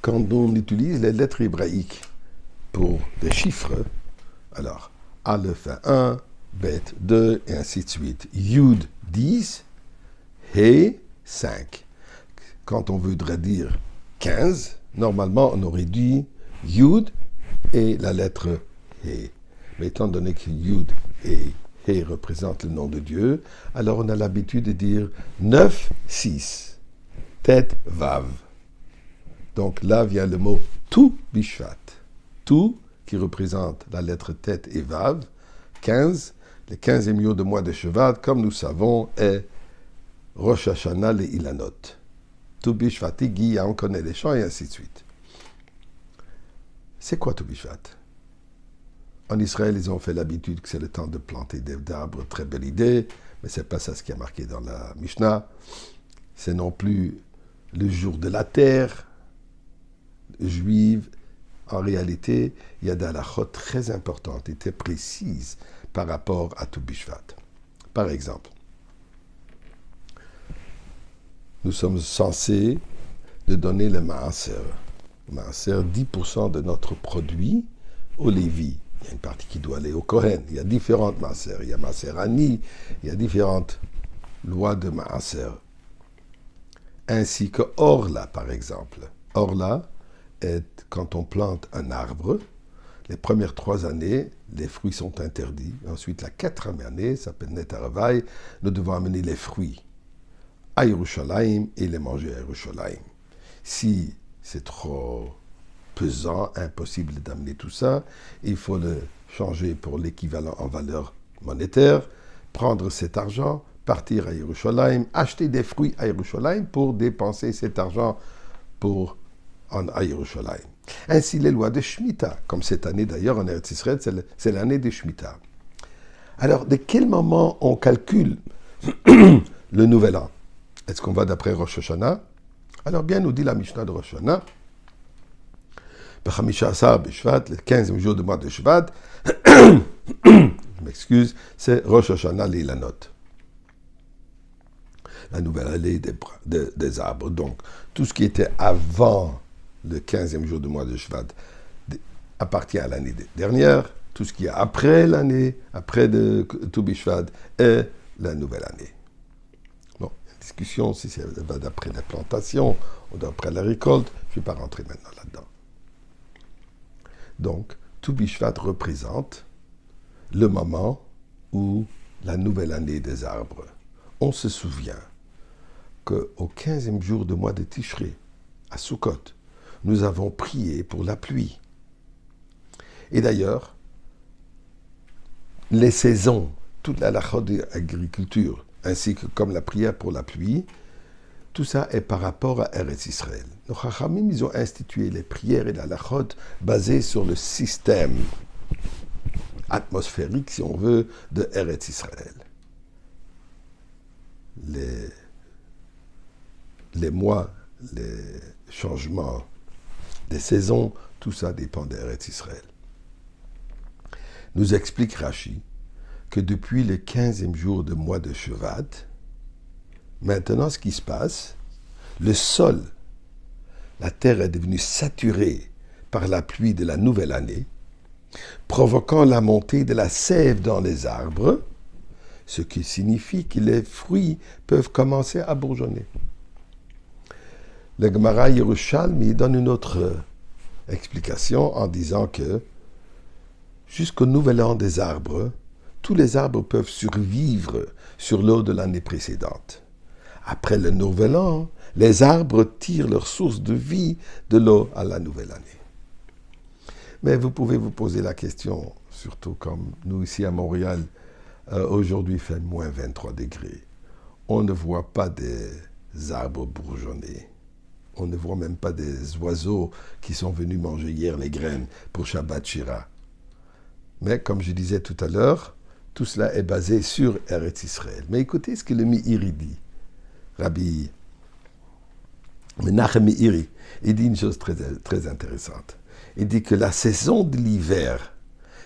quand on utilise les lettres hébraïques pour des chiffres, alors Aleph 1, Bet 2, et ainsi de suite. Yud 10, He 5. Quand on voudrait dire 15, normalement on aurait dit Yud et la lettre He. Mais étant donné que Yud et He représentent le nom de Dieu, alors on a l'habitude de dire 9, 6, Tet, Vav. Donc là vient le mot Tu Bishvat. Tu, qui représente la lettre Tet et Vav, 15, le 15e jour de mois de Shevat, comme nous savons, est Rosh Hashanah le Ilanot. Tu Bishvat, Igi, on connaît les chants et ainsi de suite. C'est quoi Tu Bishvat? En Israël, ils ont fait l'habitude que c'est le temps de planter des arbres, très belle idée, mais c'est pas ça ce qui a marqué dans la Mishnah. C'est non plus le jour de la terre juive. En réalité, il y a des halachot très importantes et très précises par rapport à Tu Bishvat. Par exemple, nous sommes censés de donner le maaser. Le maaser, 10% de notre produit au Lévi. Il y a une partie qui doit aller au Kohen. Il y a différentes maaser. Il y a maaser ani, il y a différentes lois de maaser. Ainsi que Orla, par exemple. Orla est quand on plante un arbre. Les premières 3 années, les fruits sont interdits. Ensuite, la 4e année, ça s'appelle Netaravaï, nous devons amener les fruits à Yerushalayim et les manger à Yerushalayim. Si c'est trop pesant, impossible d'amener tout ça, il faut le changer pour l'équivalent en valeur monétaire, prendre cet argent, partir à Yerushalayim, acheter des fruits à Yerushalayim pour dépenser cet argent à Yerushalayim. Ainsi, les lois de Shemitah, comme cette année d'ailleurs en Eretz Israël, c'est l'année de Shemitah. Alors, de quel moment on calcule le nouvel an? Est-ce qu'on va d'après Rosh Hashanah? Alors bien, nous dit la Mishnah de Rosh Hashanah, B'chamisha Asar B'Shvat, le 15e jour du mois de Shvat, je m'excuse, c'est Rosh Hashanah l'Ilanot. La nouvelle année des arbres. Donc, tout ce qui était avant le 15e jour du mois de Shvat appartient à l'année dernière. Tout ce qui est après l'année, après de Tu Bishvat, est la nouvelle année. Bon, discussion si ça va d'après la plantation ou d'après la récolte, je ne vais pas rentrer maintenant là-dedans. Donc, Tu Bishvat représente le moment où la nouvelle année des arbres. On se souvient qu'au 15e jour du mois de Tishré, à Sukkot, nous avons prié pour la pluie. Et d'ailleurs, les saisons, toute la halakha de l'agriculture, ainsi que comme la prière pour la pluie, tout ça est par rapport à Eretz Israël. Nos Chachamim, ils ont institué les prières et la halakha basées sur le système atmosphérique, si on veut, de Eretz Israël. Les mois, les changements des saisons, tout ça dépend d'Eretz Israël. Nous explique Rashi que depuis le 15e jour du mois de Shevat, maintenant ce qui se passe, le sol, la terre est devenue saturée par la pluie de la nouvelle année, provoquant la montée de la sève dans les arbres, ce qui signifie que les fruits peuvent commencer à bourgeonner. Le Gemara Yerushalmi donne une autre explication en disant que jusqu'au nouvel an des arbres, tous les arbres peuvent survivre sur l'eau de l'année précédente. Après le nouvel an, les arbres tirent leur source de vie de l'eau à la nouvelle année. Mais vous pouvez vous poser la question, surtout comme nous ici à Montréal, aujourd'hui il fait moins 23 degrés. On ne voit pas des arbres bourgeonner. On ne voit même pas des oiseaux qui sont venus manger hier les graines pour Shabbat Shira. Mais comme je disais tout à l'heure, tout cela est basé sur Eretz Israël. Mais écoutez ce que le Meiri dit. Rabbi Menachem Meiri, il dit une chose très, très intéressante. Il dit que la saison de l'hiver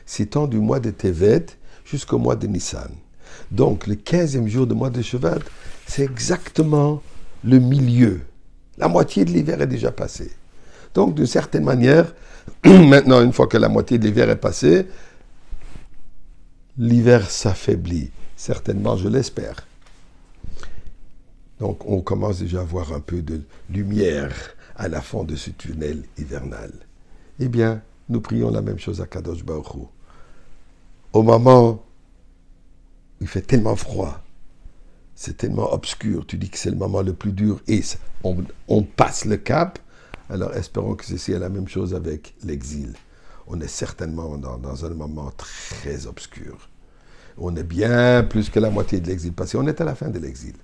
s'étend du mois de Tevet jusqu'au mois de Nissan. Donc le 15e jour du mois de Shevat, c'est exactement le milieu. La moitié de l'hiver est déjà passée. Donc, d'une certaine manière, maintenant, une fois que la moitié de l'hiver est passée, l'hiver s'affaiblit. Certainement, je l'espère. Donc, on commence déjà à voir un peu de lumière à la fin de ce tunnel hivernal. Eh bien, nous prions la même chose à Kadosh Baruch Hu. Au moment où il fait tellement froid, c'est tellement obscur, tu dis que c'est le moment le plus dur et on passe le cap, alors espérons que ceci est la même chose avec l'exil. On est certainement dans un moment très obscur. On est bien plus que la moitié de l'exil passé. On est à la fin de l'exil.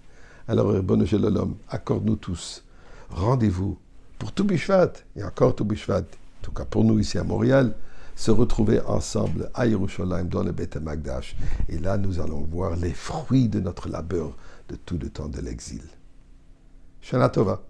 Alors, Bonne Shalom, accorde-nous tous. Rendez-vous pour tout Bishvat, et encore tout Bishvat, en tout cas pour nous ici à Montréal, se retrouver ensemble à Yerushalayim dans le Beth Magdash. Et là, nous allons voir les fruits de notre labeur de tout le temps de l'exil. Shana Tova.